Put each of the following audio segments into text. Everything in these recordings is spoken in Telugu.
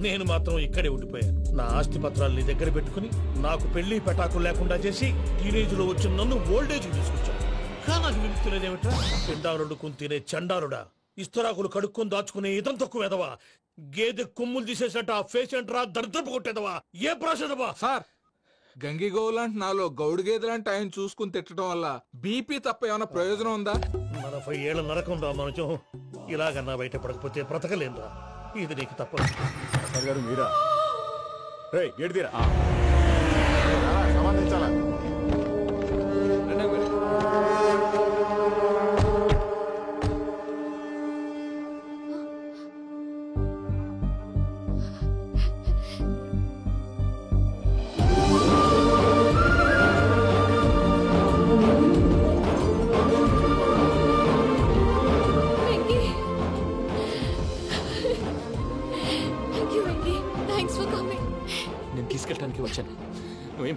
నేను మాత్రం ఇక్కడే ఉండిపోయాను. నా ఆస్తి పత్రాలు నీ దగ్గర పెట్టుకుని నాకు పెళ్లి పెటాకులు లేకుండా చేసి టీనేజ్ లో వచ్చిన నన్ను ఓల్డేజ్ తీసుకొచ్చాను. కానీ నాకు విముక్తులేదేమిట్రా? పిండారుడుకుని తినే చండారుడా, ఇస్తరాకులు కడుక్కొని దాచుకునే ఇతం తక్కువ ఎదవా, గేదె కొమ్ములు తీసేసట ఆ పేషెంట్ రా దరిద్రపు కొట్టేదవా, ఏ ప్రాసెదవా? సార్ గంగి గోవులాంటి నాలో గౌడు గేదెలాంటి ఆయన చూసుకుని తిట్టడం వల్ల బీపీ తప్ప ఏమైనా ప్రయోజనం ఉందా? 40 ఏళ్ల నరకం రా మనచం. ఇలాగన్నా బయటపడకపోతే బ్రతకలేనురా. ఇది నీకు తప్పదు. గారు మీరా? గేట్ తీరా, సంబంధించాలా? నువ్వేం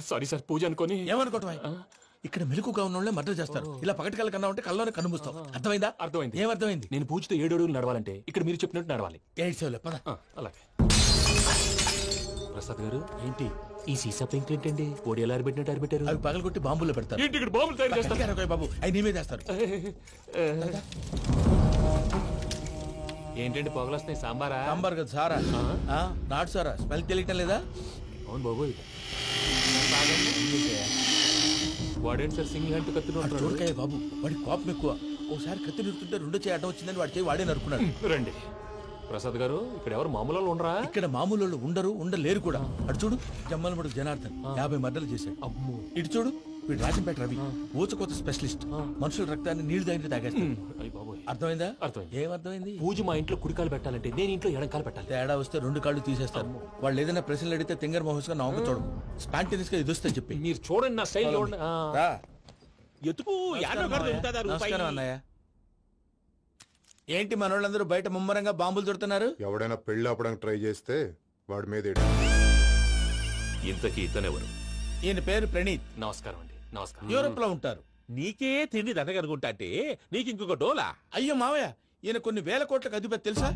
సారీ సార్, పూజ అనుకోని. ఏమనుకోవటం? ఇక్కడ మెలుకుగా ఉన్న వాళ్ళే మర్డర్ చేస్తారు. ఇలా పగటి కళ్ళ కన్నా ఉంటే కళ్ళలోనే కనుమూస్తావు. అర్థమైందా? అర్థమైంది. ఏమర్థమైంది? నేను పూజతో 7 అడుగులు నడవాలంటే ఇక్కడ మీరు చెప్పినట్టు నడవాలి. అలాగే. ప్రసాద్ గారు, ఏంటి ఈ సీసా పెంకులు ఏంటండి? ఓడి ఎలా అరబెట్టినట్టు అరబెట్టారు? అవి పగలగొట్టి బాంబుల్లో పెడతారు. ఏంటి ఇక్కడ బాంబులు తయారు చేస్తారు? బాబు అవి నేమే చేస్తారు. ఏంటండి పొగలు వస్తున్నాయి? సాంబారా? సాంబార్ కదా సారా, నాటు సారా. స్మెల్ తెలియటం లేదా? అవును బాబోయ్. వాడేంటి సార్ సింగిల్ హ్యాండ్ కత్తిని చూడకాయ బాబు, వాడి కోపం ఎక్కువ. ఒకసారి కత్తి నిరుతుంటే 2 చేయి అడ్డం వచ్చిందని వాడి చేయి వాడే నరుకున్నాడు. రండి ప్రసాద్ గారు, ఇక్కడ ఎవరు మామూలు వాళ్ళు ఉండరా? ఇక్కడ మామూలు వాళ్ళు ఉండరు, ఉండలేరు కూడా. అటు చూడు, జమ్మలమడుగు జనార్దన్ 50 మర్డర్లు చేశాడు. అమ్మో. ఇటు చూడు, వీడు రాజంపేట రవి ఊచకోత స్పెషలిస్ట్. మనుషుల రక్తాన్ని నీళ్లు దగ్గర తాగేస్తాడు. అర్థమైందా? అర్థమైంది. ఏమర్థమైంది? పూజ మా ఇంట్లో కుడికాలు పెట్టాలంటే నేను ఇంట్లో ఎడంకాలు పెట్టాలి. తేడా వస్తే 2 కాళ్ళు తీసేస్తారు. వాళ్ళు ఏదైనా ప్రశ్నలు అడిగితే తింగర్ మహోస్ గా నవ్వు చూడదు. స్పాంటినియస్ గా ఎదుస్తా చెప్పి. మీరు చూడండి నా స్టైల్. నమస్కారం అన్నయ్య. ఏంటి మనోళ్ళందరూ బయట ముమ్మరంగా బాంబులు దొరుకుతున్నారు? ఎవడైనా పెళ్లి ఆపడానికి ట్రై చేస్తే వాడి మీద. ఇంతకీ ఇతనెవరు? ఈయన పేరు ప్రణీత్. నమస్కారం అండి. నమస్కారం. యూరోప్ లో ఉంటారు. నీకే తిండి దండగనుకుంటా అంటే నీకు ఇంకొక డోలా? అయ్యో మావయ్య, ఈయన కొన్ని వేల కోట్లకు అధిపతి తెలుసా?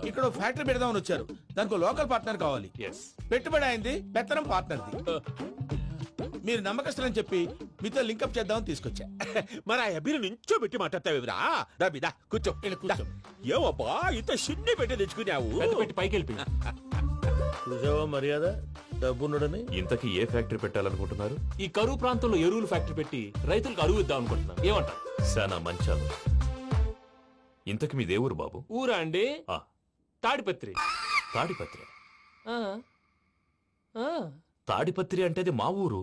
ఇక్కడ ఫ్యాక్టరీ పెడదామని వచ్చారు. దానికి లోకల్ పార్ట్నర్ కావాలి. పెట్టుబడి అయింది, పెత్తనం పార్ట్నర్ది. మీరు నమ్మకస్తులని చెప్పి మీతో లింకప్ చేద్దామని తీసుకొచ్చా. మరి ఆ అబ్బిని నుంచో పెట్టి మాట్లాడతావురా? రబిదా కూర్చో. ఏవబ్బా ఇంత సిన్ని పెట్టి తెచ్చుకున్నావు? పెట్టి పైకి వెళ్ళి చూసావా మర్యాద డబ్బున్నడని. ఇంతకీ ఏ ఫ్యాక్టరీ పెట్టాలనుకుంటున్నారు? ఈ కరువు ప్రాంతంలో ఎరువులు ఫ్యాక్టరీ పెట్టి రైతులకు అరువు ఇద్దాం అనుకుంటున్నారు. ఏమంటారు? శానా మంచాలు. ఇంతకి మీ దేవురు బాబు? ఊరా అండి? తాడిపత్రి. తాడిపత్రి? తాడిపత్రి అంటే అది మా ఊరు.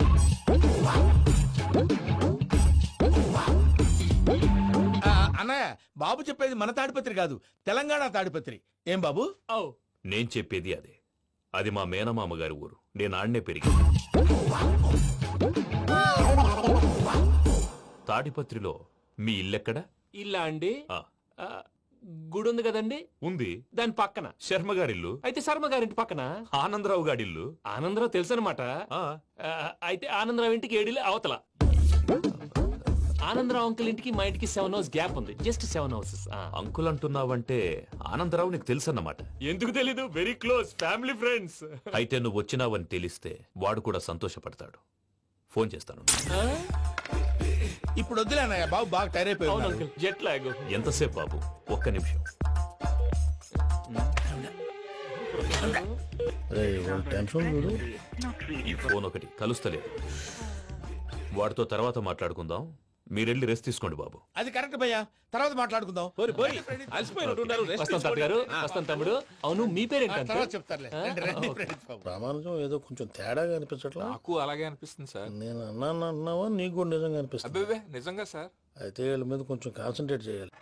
అన్నయ్య, బాబు చెప్పేది మన తాడిపత్రి కాదు, తెలంగాణ తాడిపత్రి. ఏం బాబు? నేను చెప్పేది అదే. అది మా మేనమామ గారి ఊరు. నేను ఆడనే పెరిగాను. తాడిపత్రిలో మీ ఇల్లెక్కడ? ఇల్లా అండి? గుడి ఉంది కదండి. ఉంది. దాని పక్కన శర్మగారిల్లు. అయితే శర్మగారింటి పక్కన ఆనందరావు గారిల్లు. ఆనందరావు తెలుసు అనమాట. అయితే ఆనందరావు ఇంటికి 7 అవతల. ఆనందరావు అంకుల్ ఇంటికి మా ఇంటికి 7 hours గ్యాప్ ఉంది. Just 7 hours. అంకుల్ అంటున్నావంటే ఆనందరావు నీకు తెలుసన్నమాట. ఎందుకు తెలీదు? Very close family friends. అయితే నువ్వు వచ్చినావని తెలిస్తే వాడు కూడా సంతోషపడతాడు. ఫోన్ చేస్తాను. ఇప్పుడు వద్దులే అన్నయ్య, బాబు బాగా టైర్ అయిపోయాడు. Jet lag. ఎంతసేపు బాబు? ఒక్క నిమిషం. ఈ ఫోన్ ఒకటి కలుస్తలేదు. వాడితో తర్వాత మాట్లాడుకుందాం. మీరెళ్ళి రెస్ట్ తీసుకోండి బాబు. అది కరెక్ట్ భయ్యా, తర్వాత మాట్లాడుకుందాం. తమ్ముడు. అవును, మీ పేరేంటి? చెప్తారులే. ప్రామాణికం ఏదో కొంచెం తేడాగా అనిపించట్లా? నాకు అలాగే అనిపిస్తుంది సార్. నేను అన్నావా నీకు కూడా నిజంగా అనిపిస్తుంది? నిజంగా సార్. అయితే వీళ్ళ మీద కొంచెం కాన్సన్ట్రేట్ చేయాలి.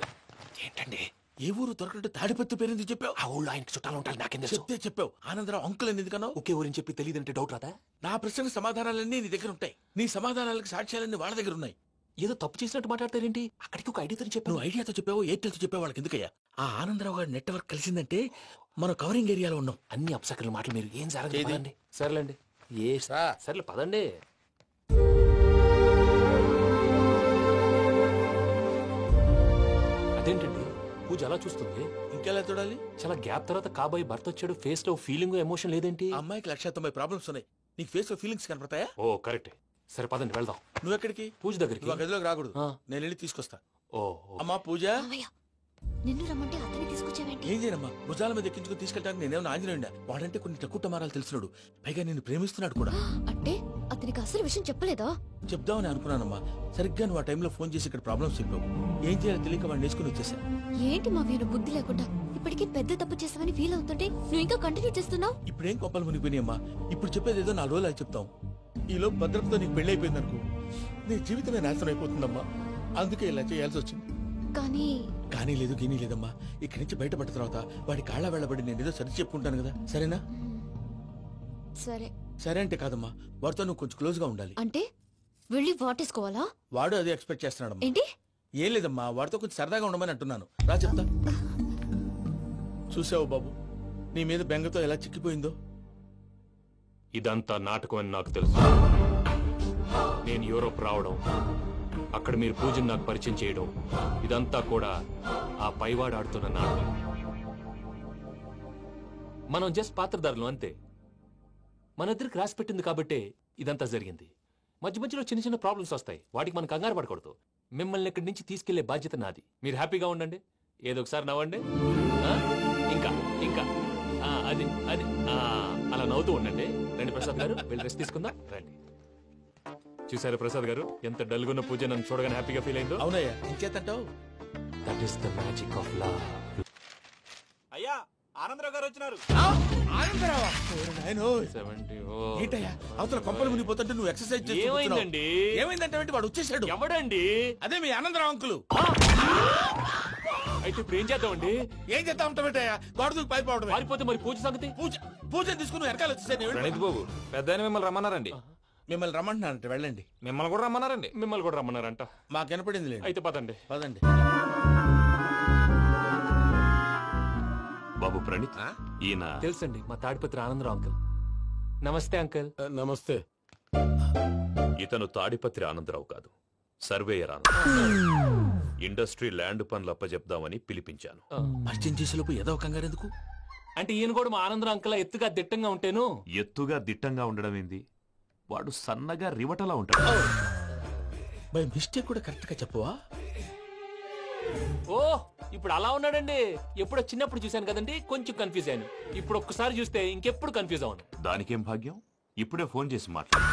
ఏంటండి ఏ ఊరు దొరకట్టు తాడిపత్రి పేరు ఎందుకు చెప్పావు? ఆ ఊళ్ళో ఆయనకి చుట్టాలు ఉంటారు. నాకేం చెప్తే చెప్పావు. ఆనందరావు అంకుల్ అని ఎందుకన్నావు? ఒకే ఊరిని చెప్పి తెలియదంటే డౌట్ రాదా? నా ప్రశ్నకు సమాధానాలన్నీ నీ దగ్గర ఉంటాయి. నీ సమాధానాలకు సాక్ష్యాలన్నీ వాళ్ళ దగ్గర ఉన్నాయి. ఏదో తప్పు చేసినట్టు మాట్లాడతారేంటి? అక్కడికి ఒక ఐడియాతో చెప్పావు. నువ్వు ఐడియాతో చెప్పావు, ఎయిర్టెల్తో చెప్పావు, వాళ్ళకి ఎందుకయ్యా? ఆ ఆనందరావు గారి నెట్వర్క్ కలిసిందంటే మనం కవరింగ్ ఏరియాలో ఉన్నాం. అన్ని అప్సకల మాటలు మీరు ఏం జరగదండి. సర్లేండి. సర్లే పదండి. అదేంటండి పూజ అలా చూస్తుంది? ఇంకెలా చూడాలి? చాలా గ్యాప్ తర్వాత కాబోయే భర్త వచ్చాడు, ఫేస్ లో ఫీలింగ్ ఎమోషన్ లేదేంటి? ఆ అమ్మాయికి 190 ప్రాబ్లమ్స్ ఉన్నాయి. నీకు ఫేస్ లో ఫీలింగ్స్ కనపడతాయా? ఓ కరెక్ట్. సరే పదండి వెళ్దాం. నువ్వు ఎక్కడికి? పూజ దగ్గరికి. నువ్వు ఆ గదిలోకి రాకూడదు. ఆ. నేను వెళ్ళి తీసుకొస్తా. ఓ అమ్మా పూజ. మావయ్య నిన్ను రమ్మంటే అతన్ని తీసుకొచ్చావేంటి? ఏం చేయనమ్మా, భుజాల మీద ఎక్కించుకుని తీసుకెళ్ళడానికి నేనేమన్నా ఆంజనేయుడా? వాడంటే కొన్ని తక్కువ టమారాలు తెలిసినాడు, పైగా నేను ప్రేమిస్తున్నాడు కూడా. అంటే అతనికి అసలు విషయం చెప్పలేదా? చెప్దామని అనుకున్నానమ్మా, సరిగ్గా నువ్వు ఆ టైంలో ఫోన్ చేసి ఇక్కడ ప్రాబ్లమ్స్ చెప్పావు. ఏం చేయాలో తెలియక వాడిని వేసుకుని వచ్చేసా. ఏంటి మావయ్య నువ్వు బుద్ధి లేకుండా ఇప్పటికీ పెద్ద తప్పు చేసావని ఫీల్ అవుతుంటే నువ్వు ఇంకా కంటిన్యూ చేస్తున్నావు? ఇప్పుడేం కొప్పలు మునిగిపోయినాయమ్మా. ఇప్పుడు చెప్పేది ఏదో 4 రోజులు అది చెప్తాం. ఈలో భద్రతతో నీకు పెళ్లి అయిపోయింది అనుకో, నీ జీవితమే నాశనం అయిపోతుందమ్మా. అందుకే ఇలా చేయాల్సి వచ్చింది. కానీ కానీ లేదు గీనీ లేదమ్మా. ఇక్కడి నుంచి బయటపడ్డ తర్వాత వాడి కాళ్ళ వెళ్ళబడి నేను ఏదో సరి చెప్పుకుంటాను కదా, సరేనా? సరే. సరే అంటే కాదమ్మా, వాడితో నువ్వు కొంచెం క్లోజ్ గా ఉండాలి. అంటే వెళ్ళి వాటేసుకోవాలా? వాడు అదే ఎక్స్పెక్ట్ చేస్తున్నాడమ్మా. ఏంటి? ఏం లేదమ్మా, వాడితో కొంచెం సరదాగా ఉండమని అంటున్నాను. రా చెప్తా. చూసావు బాబు, నీ మీద బెంగతో ఎలా చిక్కిపోయిందో. ఇదంతా నాటకం అని నాకు తెలుసు. నేను యూరోప్ రావడం, అక్కడ మీరు పూజను నాకు పరిచయం చేయడం, ఇదంతా కూడా ఆ పైవాడు ఆడుతున్న నాటకం. మనం జస్ట్ పాత్రధారులు అంతే. మన ఇద్దరికి రాసి పెట్టింది కాబట్టే ఇదంతా జరిగింది. మధ్య మధ్యలో చిన్న చిన్న ప్రాబ్లమ్స్ వస్తాయి, వాటికి మనం కంగారు పడకూడదు. మిమ్మల్ని ఇక్కడి నుంచి తీసుకెళ్లే బాధ్యత నాది. మీరు హ్యాపీగా ఉండండి, ఏదో ఒకసారి నవ్వండి. ఇంకా ఇంకా అది అది అలా నవ్వుతూ ఉండండి. రండి ప్రసాద్ గారు, వెళ్ళి రెస్ట్ తీసుకుందాం రండి. చూసారు ప్రసాద్ గారు, ఎంత డల్గున్న పూజ నన్ను చూడగానే హ్యాపీగా ఫీల్ అయిందో. అవునయ్యా, ఇంకేతంటావు? That is the magic of love. అయ్యా ఆనందరావు గారు వచ్చినారు. ఆనందరావా? ఏంటయ్యా అవతల కొంపలు మునిగిపోతుంటే నువ్వు ఎక్సర్సైజ్ చేస్తూ ఏమైందండి? ఏమైందంటే వాడు వచ్చేసాడు. ఎవడండి? అదే మీ ఆనందరావు అంకులు. అయితే ఇప్పుడు ఏం చేద్దామండి? ఏం చేస్తా ఉంటావేటయ్యా, గొడవకు పైపోవడం. పారిపోతే మరి పూజ సంగతి? పూజ తీసుకుని నువ్వు వెనకాల వచ్చేసాను. ప్రణీత్ బాబు, పెద్ద మిమ్మల్ని రమ్మన్నారండి. మిమ్మల్ని రమ్మంటున్నారంటే వెళ్ళండి. మిమ్మల్ని కూడా రమ్మన్నారండి. మిమ్మల్ని కూడా రమ్మన్నారంట. మాకు వినపడింది లేదు. అయితే పదండి. పదండి. బాబు ప్రణీత్, ఈయన తెలుసండి, మా తాడిపత్రి ఆనందరావు అంకుల్. నమస్తే అంకుల్. నమస్తే. ఇతను తాడిపత్రి ఆనందరావు కాదు, సర్వేయర్ ఆనందరావు. ఇండస్ట్రీ ల్యాండ్ పనులు అప్పచెప్దామని పిలిపించాను. పరిచయం చేసేలోపు ఏదో కంగారు ఎందుకు? అంటే ఈయన కూడా మా ఆనందరావు అంకుల్ ఎత్తుగా దిట్టంగా ఉంటేను. ఎత్తుగా దిట్టంగా ఉండడం ఏంది, వాడు సన్నగా రివటలా ఉంటాడు. బై మిస్టేక్ కూడా కరెక్ట్ గా చెప్పవా? ఓ ఇప్పుడు అలా ఉన్నాడండి. ఎప్పుడో చిన్నప్పుడు చూశాను కదండి, కొంచెం కన్ఫ్యూజ్ అయ్యాను. ఇప్పుడు ఒక్కసారి చూస్తే ఇంకెప్పుడు కన్ఫ్యూజ్ అవ్వను. దానికేం భాగ్యం, ఇప్పుడే ఫోన్ చేసి మాట్లాడు.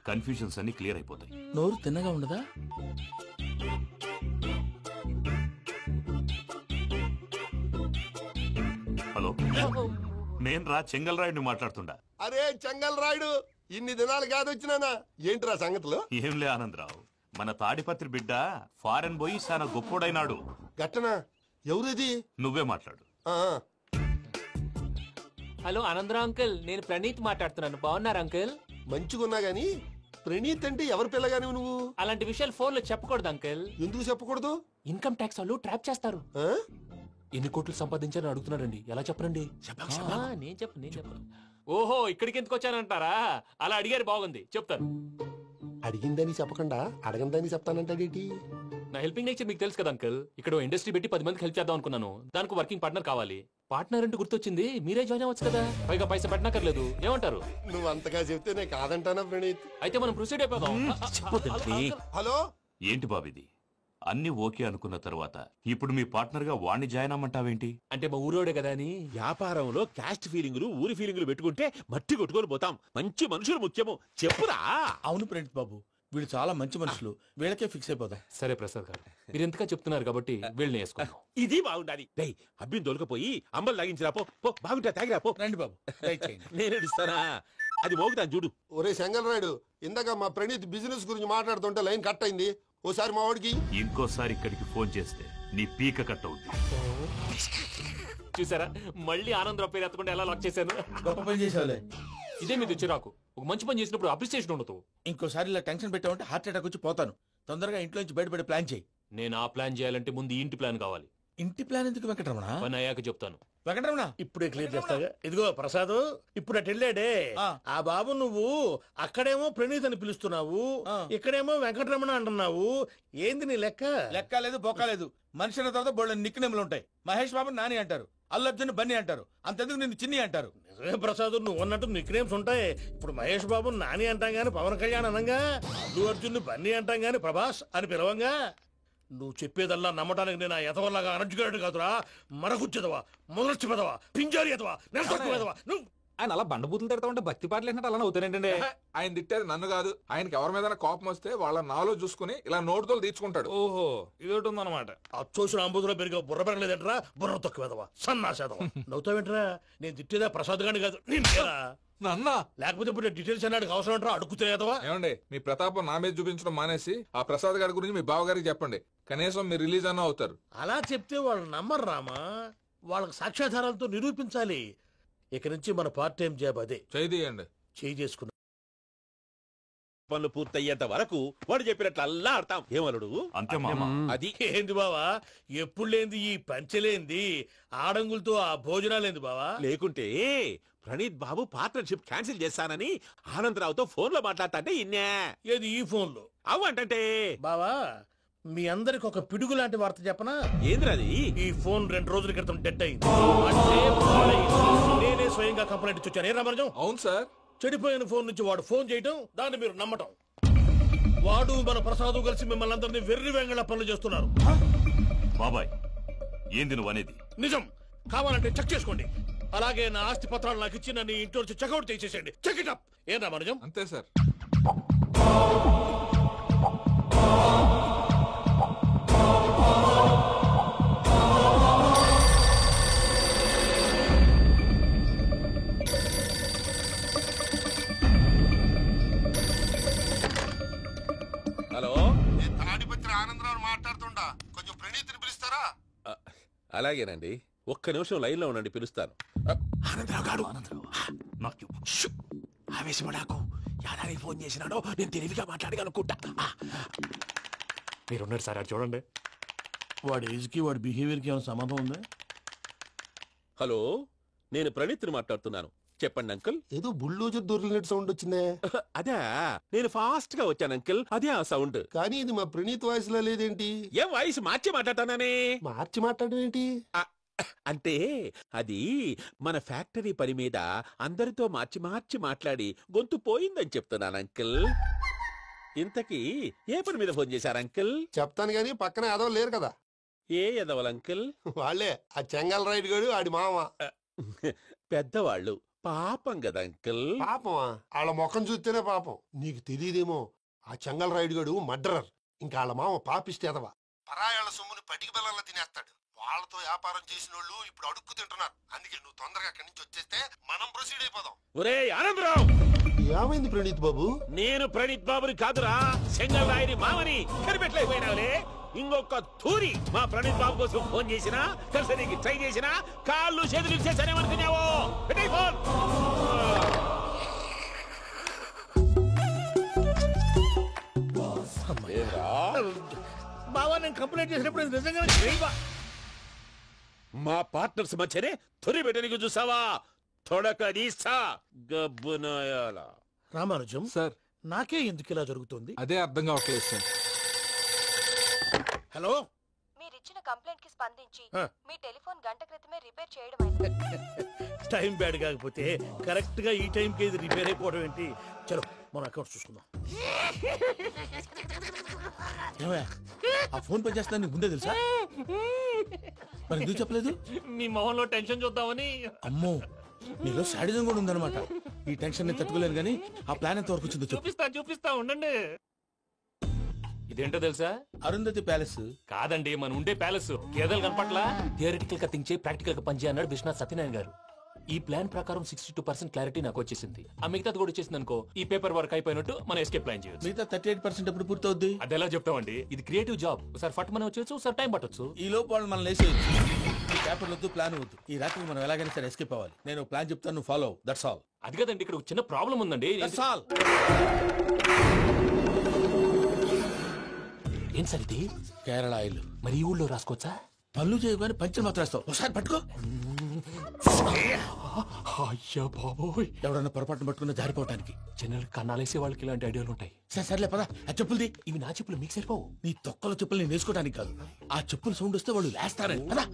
కన్ఫ్యూజన్స్ అన్ని క్లియర్ అయిపోతాయి. నోరు తిన్నగా ఉండదా? హలో, నేను రా చెంగల్ రాయుడిని మాట్లాడుతుండా. అరే చెంగల్ రాయుడు, ఇన్ని దినాలు కాదు వచ్చినానా? ఏంట్రా సంగతులు? ఏంలే ఆనందరావు, మన తాడిపత్రి బిడ్డ ఫారెన్ పోయి చాలా గొప్పోడైనాడు. గట్టనా? ఎవరిది? నువ్వే మాట్లాడు. ఆ, హలో ఆనందరావు అంకుల్, నేను ప్రణీత్ మాట్లాడుతున్నాను. బాగున్నారు అంకుల్? మంచిగున్నా గాని ప్రణీత్ అంటే ఎవరి పిల్లగాని నువ్వు? అలాంటి విషయాలు ఫోన్ లో చెప్పకూడదు అంకుల్. ఎందుకు చెప్పకూడదు? ఇన్కమ్ ట్యాక్స్ వాళ్ళు ట్రాప్ చేస్తారు. ఆ? ఎన్ని కోట్లు సంపాదించాలని అడుగుతున్నారండి. ఎలా చెప్పరండి? నేను చెప్పను. ఓహో, ఇక్కడికి ఎందుకు వచ్చానంటారా? అలా అడిగారు, బాగుంది, చెప్తాను. అడిగిందని చెప్పకుండా అడగందని చెప్తానంటాడేటి? నా హెల్పింగ్ నేచర్ మీకు తెలుసు కదా అంకుల్. ఇక్కడ ఇండస్ట్రీ పెట్టి 10 మందికి హెల్ప్ చేద్దాం అనుకున్నాను. దానికి వర్కింగ్ పార్ట్నర్ కావాలి. పార్ట్నర్ అంటే గుర్తొచ్చింది, మీరే జాయిన్ అవ్వచ్చు కదా, పైగా పైసా పెట్టనక్కర్లేదు. ఏమంటారు? నువ్వు అంతగా చెప్తే నేను కాదంటానా ప్రణీత్? అయితే మనం ప్రొసీడ్ అయిపోదాం. హలో, ఏంటి బాబిది, అన్ని ఓకే అనుకున్న తర్వాత ఇప్పుడు మీ పార్ట్నర్ గా వాణ్ణి జాయిన్ అమ్మంటావేంటి? అంటే మా ఊరోడే కదా అని. వ్యాపారంలో క్యాస్ట్ ఫీలింగులు, ఊరి ఫీలింగులు పెట్టుకుంటే మట్టి కొట్టుకొని పోతాం. మంచి మనుషులు ముఖ్యము, చెప్పురా. అవును ప్రణీత్ బాబు, వీళ్ళు చాలా మంచి మనుషులు, వీళ్ళకే ఫిక్స్ అయిపోదాం. సరే ప్రసాద్ గారు, మీరు ఎంతగా చెప్తున్నారు కాబట్టి వీళ్ళని వేసుకుందాం. ఇది బాగుండాలి. డై అబ్బిని దొలకపోయి అంబలు లాగించిరా పో. పో బాగుంటా, తాగిరా పో. రండి బాబు, దయచేయండి. నేను ఇస్తానా? అది మోగుతాను చూడు. ఒరే చెంగల్ రాయుడు, ఇందాక మా ప్రణీత్ బిజినెస్ గురించి మాట్లాడుతుంటే లైన్ కట్ అయింది. ఓసారి మా వాడికి ఇంకోసారి ఇక్కడికి ఫోన్ చేస్తే నీ పీక కట్ అవుద్ది. చూసారా, మళ్ళీ ఆనందరావు పేరు ఎత్తకుండా ఎలా లాక్ చేశాను. గొప్ప పని చేసేవాళ్ళే. ఇదే మీద చిరాకు. ఒక మంచి పని చేసినప్పుడు అప్రిసియేషన్ ఉండదు. ఇంకోసారి ఇలా టెన్షన్ పెట్టామంటే హార్ట్ అటాక్ వచ్చి పోతాను. తొందరగా ఇంట్లో నుంచి బయటపడే ప్లాన్ చేయి. నేను ఆ ప్లాన్ చేయాలంటే ముందు ఈ ఇంటి ప్లాన్ కావాలి. ఇంటి ప్లాన్ ఎందుకు వెంకటరమణ? పని అయ్యాక చెప్తాను. వెంకటరమణ ఇప్పుడే క్లియర్ చేస్తాగా. ఇదిగో ప్రసాద్, ఇప్పుడు అటు వెళ్ళాడే ఆ బాబు, నువ్వు అక్కడేమో ప్రణీత్ అని పిలుస్తున్నావు, ఇక్కడేమో వెంకటరమణ అంటున్నావు. ఏంది నీ లెక్క? లెక్క లేదు బొక్క లేదు. మనిషి అన్న తర్వాత బోళ్ళ నిక్నెములు ఉంటాయి. మహేష్ బాబు నాని అంటారు, అల్లు అర్జున్ బన్నీ అంటారు, అంతెందుకు నిన్ను చిన్ని అంటారు. నిజమే ప్రసాద్, నువ్వు అన్నట్టు నిక్నేమ్స్ ఉంటాయి. ఇప్పుడు మహేష్ బాబు నాని అంటాం గాని పవన్ కళ్యాణ్ అనంగా, అల్లు అర్జున్ బన్నీ అంటాం గాని ప్రభాస్ అని పిలవంగా. నువ్వు చెప్పేదల్లా నమ్మటానికి నేను ఎతవల్లాగా అనర్జుకేటెడ్ కాదురా. మరగుచ్చదవా, మొదలచ్చి పెదవా, పింజారి ఎదవా, నెలసొక్కుదవా నువ్వు. ఆయన అలా బండబూతులు తిడతా ఉంటే భక్తి పాటలు ఏంటంటే అలా అవుతానంటే. ఆయన తిట్టేది నన్ను కాదు, ఆయనకి ఎవరి మీద కోపం వస్తే వాళ్ళ నాలో చూసుకుని ఇలా నోటుతో తీర్చుకుంటాడు. ఓహో, ఇదొకటి ఉందన్నమాట. అచ్చోసిన అంబుధులో పెరిగే బుర్ర పెరగలేదంటరా, బుర్ర తొక్కువేదవా, సన్నాసేదవా. నవ్వుతావేంట్రా? నేను తిట్టేదా ప్రసాద్ గాని కాదు, నేనేరా. నన్నా లేకపోతే ఇప్పుడు డీటెయిల్స్ అన్నాడు అవసరం అంటారా? అడుగుతాయేదవా? ఏమండి, మీ ప్రతాపం నా మీద చూపించడం మానేసి ఆ ప్రసాద్ గారి గురించి మీ బావగారికి చెప్పండి. కనీసం మీరు రిలీజ్ అన్న అవుతారు. అలా చెప్తే వాళ్ళు నమ్మరు రామా. వాళ్ళకి సాక్ష్యాధారాలతో నిరూపించాలి. ఇక నుంచి మన పార్ట్ టైం జాబ్ అదే. చేయండి. చేయి చేసుకున్నా పనులు పూర్తయ్యేంత వరకు వాడు చెప్పినట్లు అల్లా ఆడతాం. ఏమలుడు అంతే మామ. అది ఏంది బావా, ఎప్పుడు లేంది ఈ పంచలేంది, ఆడంగులతో ఆ భోజనాలేంది బావా? లేకుంటే ప్రణీత్ బాబు పార్ట్నర్షిప్ క్యాన్సిల్ చేస్తానని ఆనందరావుతో ఫోన్ లో మాట్లాడతాంటే ఇన్నే. ఏది ఈ ఫోన్ లో? అవ్వంటే బావా, మీ అందరికి ఒక పిడుగు లాంటి వార్త చెప్పనా? ఏంద్రది? ఈ ఫోన్ 2 రోజుల క్రితం డెడ్ అయింది. అంటే పాడైంది. నేనే స్వయంగా కంప్లైంట్ ఇచ్చాను. ఏ రామరాజం? అవును సార్. చెడిపోయిన ఫోన్ నుంచి వాడు ఫోన్ చేయటం, దాన్ని మీరు నమ్మటం. వాడు మన ప్రసాదు కలిసి మిమ్మల్ని అందరినీ వెర్రి వెంగళ పనులు చేస్తున్నారు. బాబాయ్, ఏంది నువ్వు అనేది? నిజం. కావాలంటే చెక్ చేసుకోండి. అలాగే నా ఆస్తి పత్రాలు నాకు ఇచ్చి నన్ను ఇంట్లో నుంచి చెక్అౌట్ చేసేసండి. Check it up. ఏం రామరాజం? అంతే సార్. హలో, నేను తాడిపత్రి ఆనందరావు మాట్లాడుతుండా, కొంచెం ప్రణీతిని పిలుస్తారా? అలాగేనండి, ఒక్క నిమిషం లైన్ లో ఉండండి, పిలుస్తాను. ఆనందరావు గాడు నాకు చెప్పు. ఆవేశపడాకు. యాదానికి ఫోన్ చేసినాడో నేను తెలివిగా మాట్లాడగలనుకుంటా. మీరున్నారు సార్, అది చూడండి. వాడి ఏజ్ కి వాడి బిహేవియర్ కి ఏమైనా సంబంధం ఉందా? హలో, నేను ప్రణీత్ని మాట్లాడుతున్నాను. చెప్పండి అంకుల్. ఏదో బుల్డోజర్ దొరికినట్టు సౌండ్ వచ్చిందే. అదే, నేను ఫాస్ట్ గా వచ్చాను అంకుల్, అదే ఆ సౌండ్. కానీ ఇది మా ప్రణీత్ వాయిస్ లో లేదేంటి? ఏం వాయిస్ మార్చి మాట్లాడతానని? మార్చి మాట్లాడడం ఏంటి? అంటే అది మన ఫ్యాక్టరీ పని మీద అందరితో మార్చి మార్చి మాట్లాడి గొంతు పోయిందని చెప్తున్నాను అంకుల్. ఇంతకీ ఏ పని మీద ఫోన్ చేశారు అంకుల్? చెప్తాను గానీ పక్కన ఏదో లేరు కదా. ఏ ఎదవలు అంకుల్? వాళ్ళే ఆ చెంగల్ రైడ్ గడు ఆడి మామ. పెద్దవాళ్ళు, పాపం కదా అంకుల్. పాపమా? వాళ్ళ ముఖం చూస్తేనే పాపం. నీకు తెలియదేమో, ఆ చెంగల్ రైడ్ గడు మర్డరర్. ఇంకా వాళ్ళ మామ పాపిస్తేదవా. పరాయాళ్ళ సొమ్ముని పటికి బెల్లంలో తినేస్తాడు. వాళ్ళతో వ్యాపారం చేసిన వాళ్ళు ఇప్పుడు అడుక్కు తింటున్నారు. అందుకే నువ్వు తొందరగా అక్కడి నుంచి వచ్చేస్తే మనం ప్రొసీడ్ అయిపోదాం. ఒరే ఆనందరావు, ఏమైంది ప్రణీత్ బాబు? నేను ప్రణీత్ బాబుని కాదురా, సెంగల్ రాయని మామని. కనిపెట్టలేకపోయినావులే. ఇంకొక తూరి మా ప్రణీత్ బాబు కోసం ఫోన్ చేసినా, కలిసి నీకు ట్రై చేసినా, కాళ్ళు చేతులు ఇచ్చేసానేమనుకున్నావు. పెట్టే ఫోన్. బావా, నేను కంప్లైంట్ చేసినప్పుడు ఇది నిజంగా మా పార్ట్నర్స్ మధ్యనే తొలి పెట్టడానికి చూసావా? తొడక నీస్తా గబ్బునాయాల. రామానుజం సార్, నాకే ఎందుకు ఇలా జరుగుతుంది? అదే అర్థం కావట్లేదు సార్. హలో, మీరిచ్చిన కంప్లైంట్ కి స్పందించి ఆ. మీ టెలిఫోన్ గంట క్రితమే రిపేర్ చేయడం అయింది. టైం బ్యాడ్ కాకపోతే కరెక్ట్ గా ఈ టైం కి ఇది రిపేర్ అయిపోవడం ఏంటి? చలో మన అకౌంట్ చూసుకుందాం. ఏమయ్య, ఆ ఫోన్ పే చేస్తా నీకు ముందే తెలుసా? మరి ఎందుకు చెప్పలేదు? మీ మొహంలో టెన్షన్ చూద్దామని. అమ్మో, నీలో శాడిజం కూడా ఉందన్నమాట. ఈ టెన్షన్ ని తట్టుకోలేను గానీ ఆ ప్లాన్ ఎంత వరకు వచ్చిందో చెప్పు. చూపిస్తా ఉండండి. ఇదేంటో తెలుసా? అరుంధతి ప్యాలెస్ కాదండి, మన ఉండే ప్యాలెస్. గేదెలు కనపట్లా? థియరిటికల్ గా థింక్ చేయి, ప్రాక్టికల్ గా పనిచేయ అన్నాడు విశ్వనాథ్ సత్యనారాయణ గారు. ఈ ప్లాన్ ప్రకారం 62% క్లారిటీ నాకు వచ్చేసింది. ఆ మిగతాది కూడా వచ్చేసింది అనుకో, ఈ పేపర్ వర్క్ అయిపోయినట్టు మనం ఎస్కేప్ ప్లాన్ చేయొచ్చు. మిగతా 38% ఎప్పుడు పూర్తవుద్ది? అది ఎలా చెప్తామండి, ఇది క్రియేటివ్ జాబ్. ఒకసారి ఫట్ మనం వచ్చేచ్చు, ఒకసారి టైం పట్టొచ్చు. ఈ లోపు వాళ్ళు మనం లేసేయచ్చు. ఈ పేపర్ వద్దు, ప్లాన్ వద్దు. ఈ రాత్రి మనం ఎలాగైనా సరే ఎస్కేప్ అవ్వాలి. నేను ప్లాన్ చెప్తాను, నువ్వు ఫాలో. That's all. అది కదండి, ఇక్కడ ఒక చిన్న ప్రాబ్లం ఉందండి. That's all. ఏం సార్ ఇది? కేరళ ఆయిల్. మరి ఈ ఊళ్ళో రాసుకోవచ్చా? పనులు చేయగానే పంచర్ మాత్రం వేస్తావు. ఒకసారి పట్టుకో. అయ్యా బాబోయ్, ఎవడన్నా పొరపాటున పట్టుకున్న జారిపోవటానికి. జనరల్ కన్నాలేసే వాళ్ళకి ఇలాంటి ఐడియాలు ఉంటాయి. సర్లే పదా, ఆ చెప్పులది. ఇవి నా చెప్పులు మీకు సరిపోవు. నీ తొక్కల చెప్పులు నేను వేసుకోవడానికి కాదు, ఆ చెప్పులు సౌండ్ వస్తే వాళ్ళు లేస్తారని. పదా.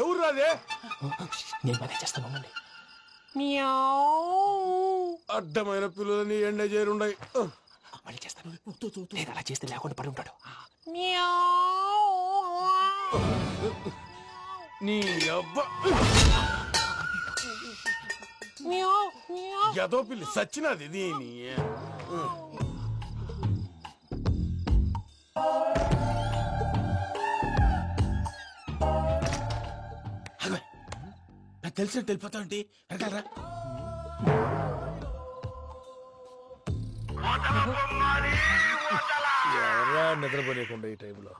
ఎవరు రాదే? నేను మేనేజ్ చేస్తాను. అడ్డమైన పిల్లలని ఎండ చేరుండయి. మళ్ళీ చేస్తాను. నేను అలా చేస్తే లేకుండా పడి ఉంటాడు. నీ అబ్బా ఎదో పిల్లి సచ్చినది దీని. నాకు తెలిసినట్టు వెళ్ళిపోతావంటే వెనకాలరా. ఎవరా నిద్రపోలేకుండా ఈ టైంలో?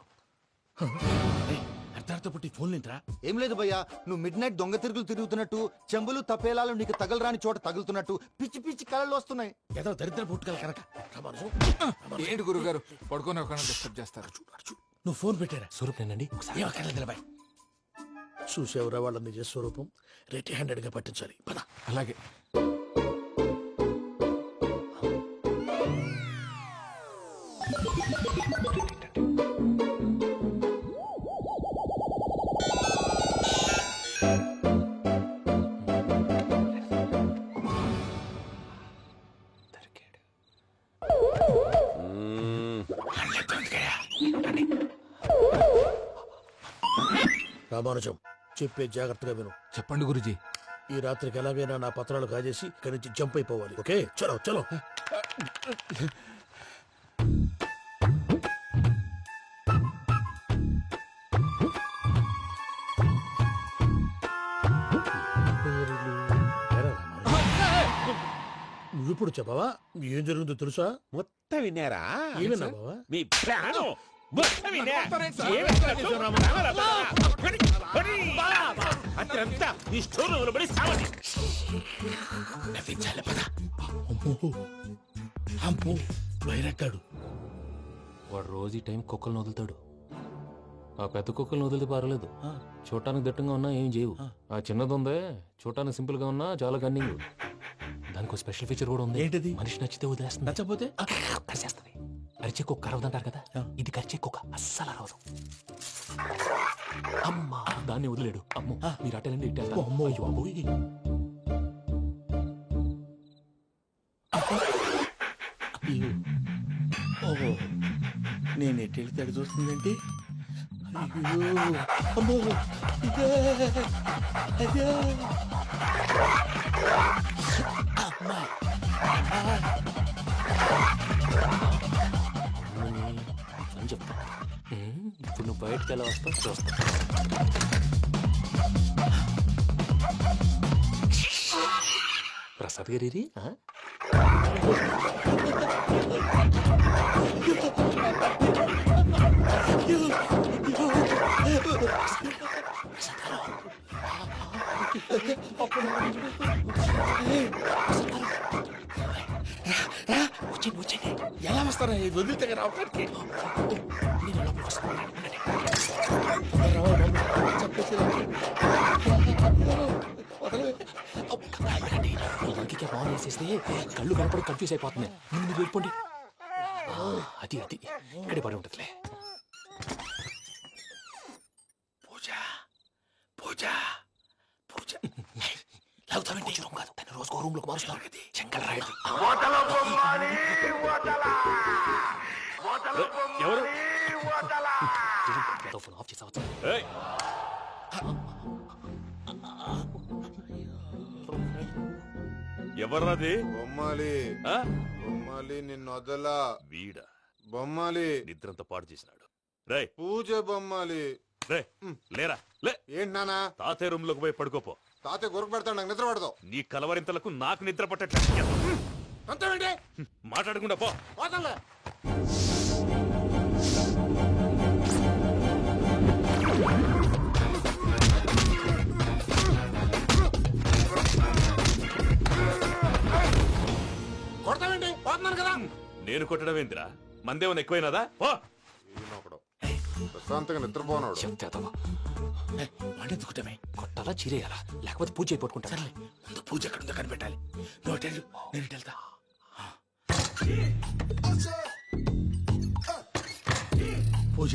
అర్ధార్థ పుట్టి ఫోన్ లేంట్రా. ఏం లేదు భయ్యా, నువ్వు మిడ్ నైట్ దొంగ తిరుగులు తిరుగుతున్నట్టు, చెంబులు తపేలాలు నీకు తగలరాని చోట తగులుతున్నట్టు పిచ్చి పిచ్చి కళలు వస్తున్నాయి. ఏదో దరిద్ర పుట్టుకల కనుక. ఏంటి గురుగారు పడుకొని ఒక డిస్టర్బ్ చేస్తారు? నువ్వు ఫోన్ పెట్టారా? స్వరూప్ నేనండి. నిలబాయ్. చూసేవరా వాళ్ళ నిజ స్వరూపం. రెట్టి హ్యాండెడ్ గా పట్టించాలి. పద. అలాగే. రామానుజం, చెప్పే జాగ్రత్తగా విను. చెప్పండి గురుజీ. ఈ రాత్రికి ఎలాగైనా నా పత్రాలు కాజేసి ఇక్కడి నుంచి జంప్ అయిపోవాలి. ఓకే, చలో చలో. నువ్వు ఇప్పుడు చెప్పవా ఏం జరుగుతుందో తెలుసా? మొత్తం విన్నారా? ఏమన్నా బావా? మీ ప్రాణం మొత్తం విన్నా. అత్యంతా ఈ స్టోర్ రూమ్ లో పడి సావండి. నవ్వించాలి. పద. అమ్మో వైరక్కాడు. వాడు రోజు ఈ టైం కుక్కలను వదులుతాడు. ఆ పెద్ద కుక్కలను వదిలితే పర్లేదు, చూడటానికి దట్టంగా ఉన్నా ఏం చేయవు. ఆ చిన్నది ఉందే, చూడటానికి సింపుల్ గా ఉన్నా చాలా కన్నింగ్. దానికి స్పెషల్ ఫీచర్ కూడా ఉంది. ఏంటిది? మనిషి నచ్చితే వదిలేస్తుంది, నచ్చపోతే కరిచేస్తుంది. అరిచే కుక్క అరవదంటారు కదా, ఇది కరిచే కుక్క అస్సలు అరవదు. అమ్మా, దాన్ని వదిలేడు. అమ్మో, మీరు అటెండి ఇట్టే. అమ్మో అయ్యో అబ్బోయ్. ఓహో, నేను ఎట్టి తడి చూస్తుందంటే. అయ్యో అమ్మో, అయ్యో అమ్మా. అని చెప్తా. ఇప్పుడు నువ్వు బయటకు ఎలా వస్తావు చూస్తా. ప్రసాద్ గారి ఎలా వస్తారా? ఇది వదిలితే రావడానికి. ఇంటికి ఫోన్ వేసేస్తే కళ్ళు కనపడి కన్ఫ్యూజ్ అయిపోతున్నాయి. మీరు వెళ్ళిపోండి. అది అది ఇక్కడే పడి ఉంటుందిలే. పూజ పూజ పూజ లాగుతామంటే రూమ్ కాదు, తను రోజుకో రూమ్ లోకి మారుస్తున్నారు కదా. శంకర్ రాయుడు. ఎవరు? ఫోన్ ఆఫ్ చేసావచ్చు. ఎవర్రాది? బొమ్మాలి. బొమ్మాలి నిన్ను వదలా. వీడా బొమ్మాలి నిద్రంతా పాడు చేసినాడు. రే పూజ బొమ్మాలి. రే లేరా లే. ఏంటి నానా? తాతయ్య రూమ్ లోకి పోయి పడుకోపో. తాతయ్య గురకు పెడతాడు, నాకు నిద్ర పడదు. నీ కలవరింతలకు నాకు నిద్ర పట్టట్లేదు. అంతేంటి? మాట్లాడకుండా పో. పోతాలే. కొట్టండి పోతున్నాను కదా. నేను కొట్టడం ఏందిరా? మందేమన్నా ఎక్కువైనదా? ఓ ఈయనొకడు. ప్రశాంతంగా నిద్రపోనాడు. వాడెందుకుంటామే కొట్టాలా చీరేయాలా లేకపోతే పూజ అయిపోట్టుకుంటా. సర్లే ముందు పూజ ఎక్కడుందో కనిపెట్టాలి. నువ్వు అటు వెళ్ళు, నేను ఇటు వెళ్తా. పూజ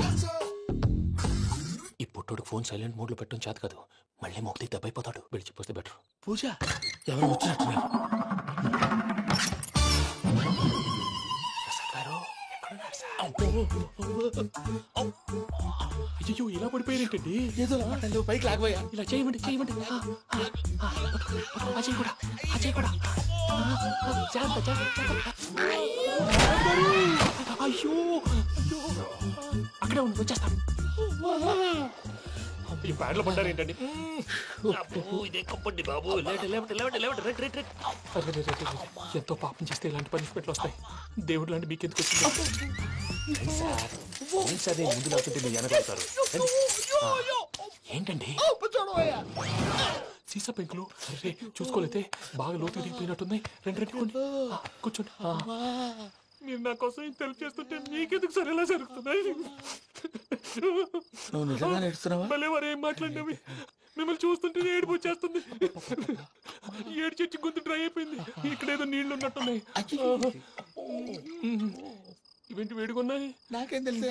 ఈ పుట్టోడికి ఫోన్ సైలెంట్ మోడ్ లో పెట్టడం చేత కాదు. మళ్ళీ మొక్కి దెబ్బైపోతాడు. విడిచిపోతే బెటర్. పూజ ఎవరు వచ్చినట్టున్నారు. అయ్యో ఇలా పడిపోయినట్టండి. ఏదో మాటలు పైకి లాగబోయా. ఇలా చేయమండి చేయమండి. అజయ్ కూడా అజయ్ కూడా. జాగ్రత్త జాగ్రత్త. అయ్యో అక్కడే ఉండి వచ్చేస్తాను. ఈ బ్యాడ్లో పడ్డారు ఏంటండి? ఇదే కప్పండి బాబు. ఎంతో పాపం చేస్తే ఇలాంటి పనిష్మెంట్లు వస్తాయి. దేవుడు లాంటి మీకెందుకు వచ్చింది? సరే ముందు లేకుంటే మీరు వెనకాడతారు. ఏంటండి సీసా పెంకులు? అరే చూసుకోలేతే బాగా లోతు దిగిపోయినట్టున్నాయి. రెండు కూర్చోండి. మీరు నా కోసం ఇంత హెల్ప్ చేస్తుంటే మీకెందుకు సరే ఎలా జరుగుతున్నాయి? నువ్వు నిజంగా నేర్చుతున్నావా? మళ్ళీ వారు ఏం మాట్లాడినవి మిమ్మల్ని చూస్తుంటే ఏడుపు వచ్చేస్తుంది. ఏడు చెట్టు గొంతు డ్రై అయిపోయింది. ఇక్కడ ఏదో నీళ్లు ఉన్నట్టున్నాయి. ఇవేంటి వేడుకున్నాయి? నాకేం తెలుసు.